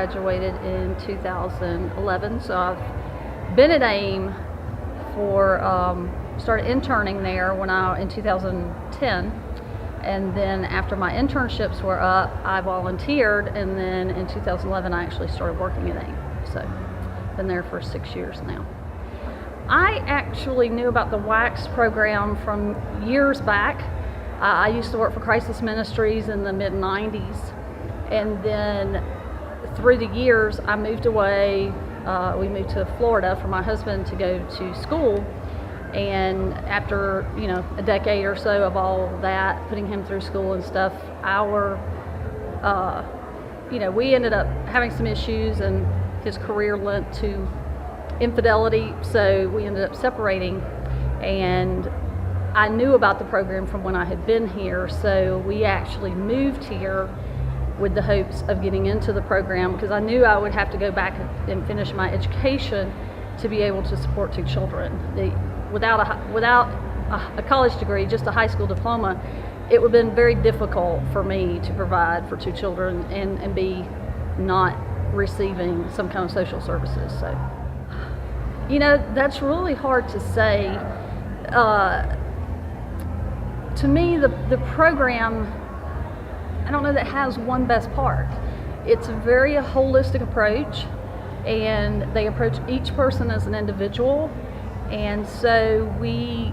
graduated in 2011, so I've been at AIM for, started interning there in 2010, and then after my internships were up, I volunteered, and then in 2011 I actually started working at AIM, so been there for 6 years now. I actually knew about the WACS program from years back. I used to work for Crisis Ministries in the mid-90s, and then through the years I moved away. We moved to Florida for my husband to go to school, and after a decade or so of all that, putting him through school and stuff, we ended up having some issues, and his career lent to infidelity, so we ended up separating. And I knew about the program from when I had been here, so we actually moved here with the hopes of getting into the program, because I knew I would have to go back and finish my education to be able to support 2 children. Without a college degree, just a high school diploma, it would have been very difficult for me to provide for 2 children and be not receiving some kind of social services. So, that's really hard to say. To me, the program, I don't know that has one best part. It's a very holistic approach, and they approach each person as an individual, and so we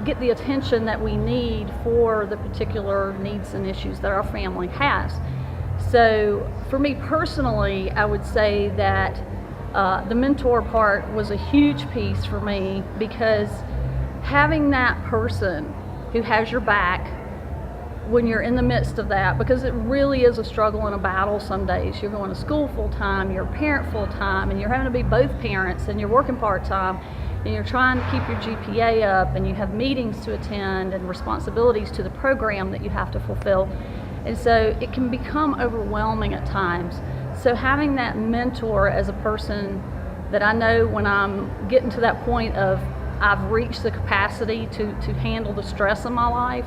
get the attention that we need for the particular needs and issues that our family has. So for me personally, I would say that the mentor part was a huge piece for me, because having that person who has your back when you're in the midst of that, because it really is a struggle and a battle some days. You're going to school full time, you're a parent full time, and you're having to be both parents, and you're working part time, and you're trying to keep your GPA up, and you have meetings to attend and responsibilities to the program that you have to fulfill. And so it can become overwhelming at times. So having that mentor as a person that I know when I'm getting to that point of I've reached the capacity to handle the stress of my life,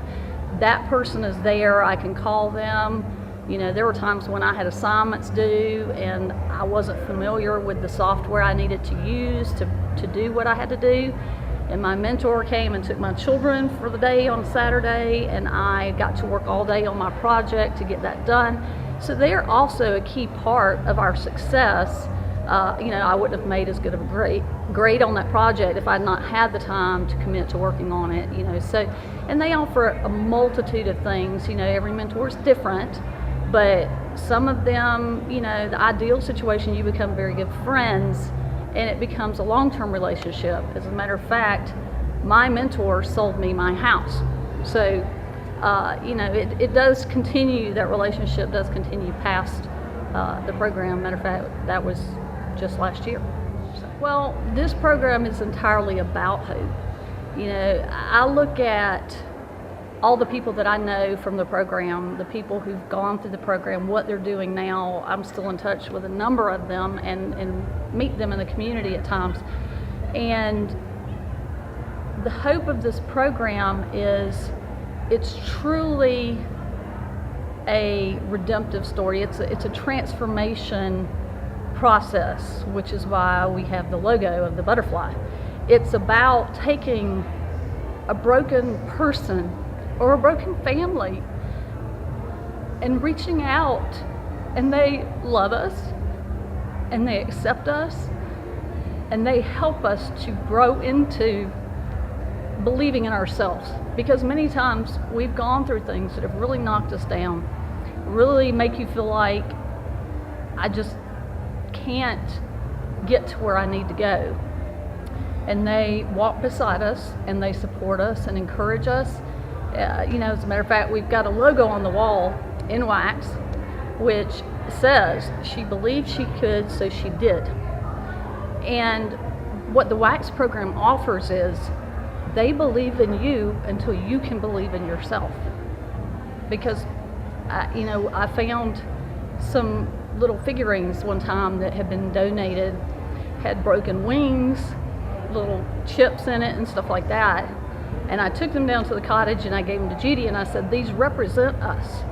that person is there. I can call them. There were times when I had assignments due and I wasn't familiar with the software I needed to use to do what I had to do. And my mentor came and took my children for the day on Saturday, and I got to work all day on my project to get that done. So they're also a key part of our success. I wouldn't have made as good of a grade on that project if I'd not had the time to commit to working on it. So, and they offer a multitude of things. Every mentor is different, but some of them, the ideal situation, you become very good friends, and it becomes a long-term relationship. As a matter of fact, my mentor sold me my house. So, it does continue, that relationship does continue past the program. Matter of fact, that was just last year. Well, this program is entirely about hope. I look at all the people that I know from the program, the people who've gone through the program, what they're doing now. I'm still in touch with a number of them and meet them in the community at times. And the hope of this program is it's truly a redemptive story. It's a transformation process, which is why we have the logo of the butterfly. It's about taking a broken person or a broken family and reaching out, and they love us and they accept us and they help us to grow into believing in ourselves, because many times we've gone through things that have really knocked us down, really make you feel like I just can't get to where I need to go. And they walk beside us and they support us and encourage us. As a matter of fact, we've got a logo on the wall in WACS which says she believed she could, so she did. And what the WACS program offers is they believe in you until you can believe in yourself. Because I found some little figurines one time that had been donated, had broken wings, little chips in it and stuff like that. And I took them down to the cottage and I gave them to Judy, and I said, these represent us.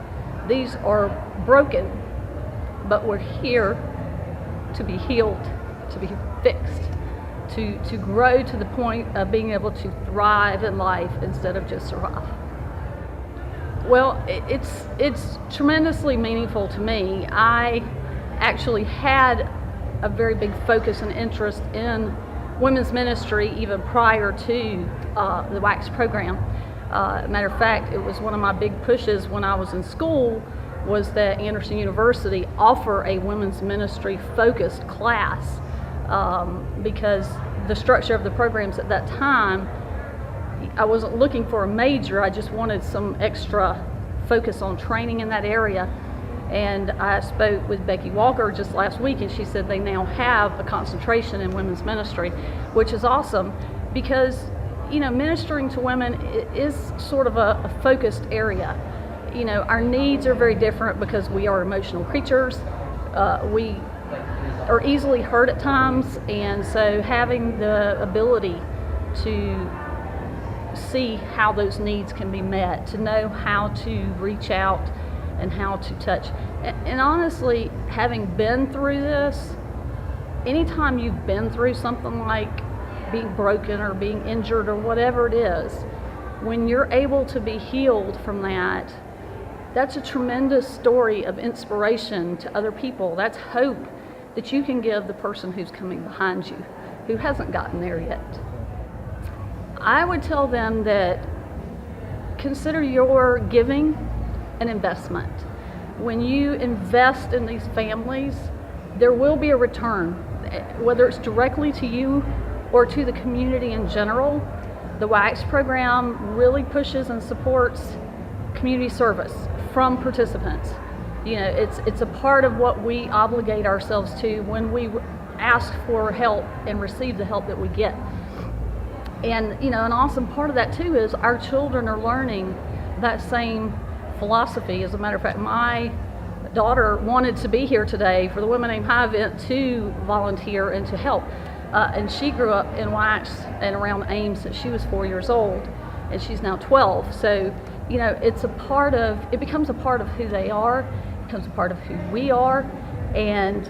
These are broken, but we're here to be healed, to be fixed, to grow to the point of being able to thrive in life instead of just survive. Well, it's tremendously meaningful to me. I actually had a very big focus and interest in women's ministry even prior to the WACS program. Matter of fact, it was one of my big pushes when I was in school was that Anderson University offer a women's ministry focused class because the structure of the programs at that time, I wasn't looking for a major, I just wanted some extra focus on training in that area. And I spoke with Becky Walker just last week, and she said they now have a concentration in women's ministry, which is awesome because, you know, ministering to women is sort of a focused area. You know, our needs are very different because we are emotional creatures. We are easily hurt at times, and so having the ability to see how those needs can be met, to know how to reach out and how to touch. And honestly, having been through this, anytime you've been through something like being broken or being injured or whatever it is, when you're able to be healed from that, that's a tremendous story of inspiration to other people. That's hope that you can give the person who's coming behind you, who hasn't gotten there yet. I would tell them that consider your giving an investment. When you invest in these families, there will be a return, whether it's directly to you or to the community in general. The WACS program really pushes and supports community service from participants. You know, it's a part of what we obligate ourselves to when we ask for help and receive the help that we get. And, you know, an awesome part of that too is our children are learning that same philosophy. As a matter of fact, my daughter wanted to be here today for the Women Aim High event to volunteer and to help. And she grew up in WACS and around AIM since she was 4 years old, and she's now 12. So, you know, it becomes a part of who they are, it becomes a part of who we are, and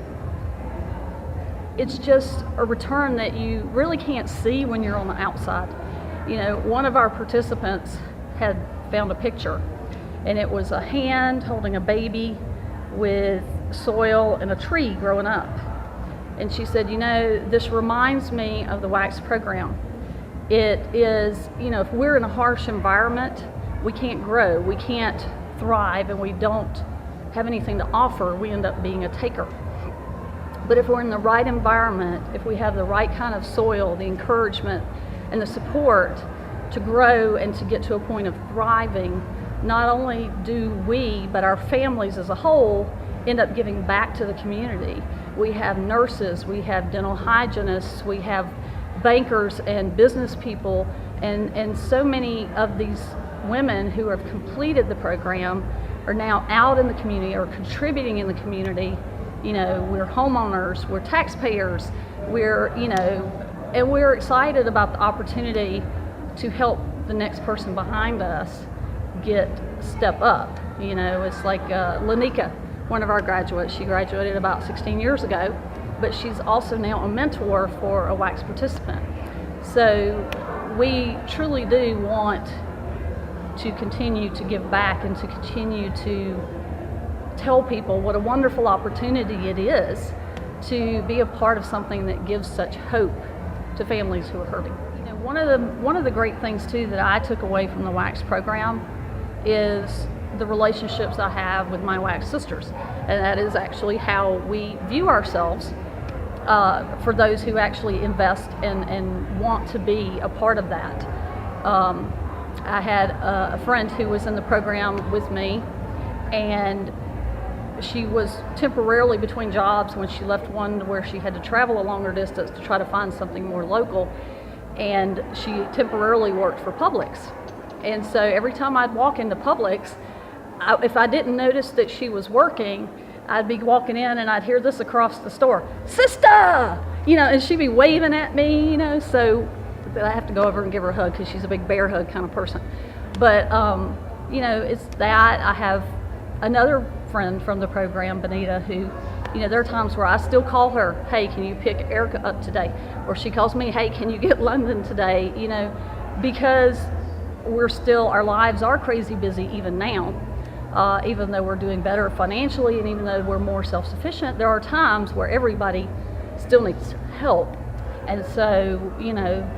it's just a return that you really can't see when you're on the outside. You know, one of our participants had found a picture, and it was a hand holding a baby with soil and a tree growing up. And she said, you know, this reminds me of the WACS program. It is, you know, if we're in a harsh environment, we can't grow, we can't thrive, and we don't have anything to offer, we end up being a taker. But if we're in the right environment, if we have the right kind of soil, the encouragement and the support to grow and to get to a point of thriving, not only do we, but our families as a whole end up giving back to the community. We have nurses, we have dental hygienists, we have bankers and business people, and so many of these women who have completed the program are now out in the community or contributing in the community. You know, we're homeowners, we're taxpayers, and we're excited about the opportunity to help the next person behind us step up. You know, it's like Lanika, one of our graduates. She graduated about 16 years ago, but she's also now a mentor for a WACS participant. So we truly do want to continue to give back and to continue to tell people what a wonderful opportunity it is to be a part of something that gives such hope to families who are hurting. You know, one of the great things too that I took away from the WACS program is the relationships I have with my WACS sisters, and that is actually how we view ourselves for those who actually invest and want to be a part of that. I had a friend who was in the program with me, and she was temporarily between jobs when she left one where she had to travel a longer distance to try to find something more local, and she temporarily worked for Publix. And so every time I'd walk into Publix, if I didn't notice that she was working, I'd be walking in and I'd hear this across the store, "Sister!" You know, and she'd be waving at me, you know, so I have to go over and give her a hug because she's a big bear hug kind of person. But, you know, it's that. I have another friend from the program, Benita, who You know, there are times where I still call her, hey, can you pick Erica up today? Or she calls me, hey, can you get London today? You know, because our lives are crazy busy even now. Even though we're doing better financially and even though we're more self-sufficient, there are times where everybody still needs help. And so, you know,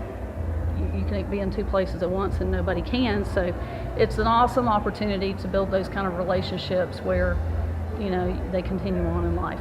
you can be in two places at once and nobody can. So it's an awesome opportunity to build those kind of relationships where, you know, they continue on in life.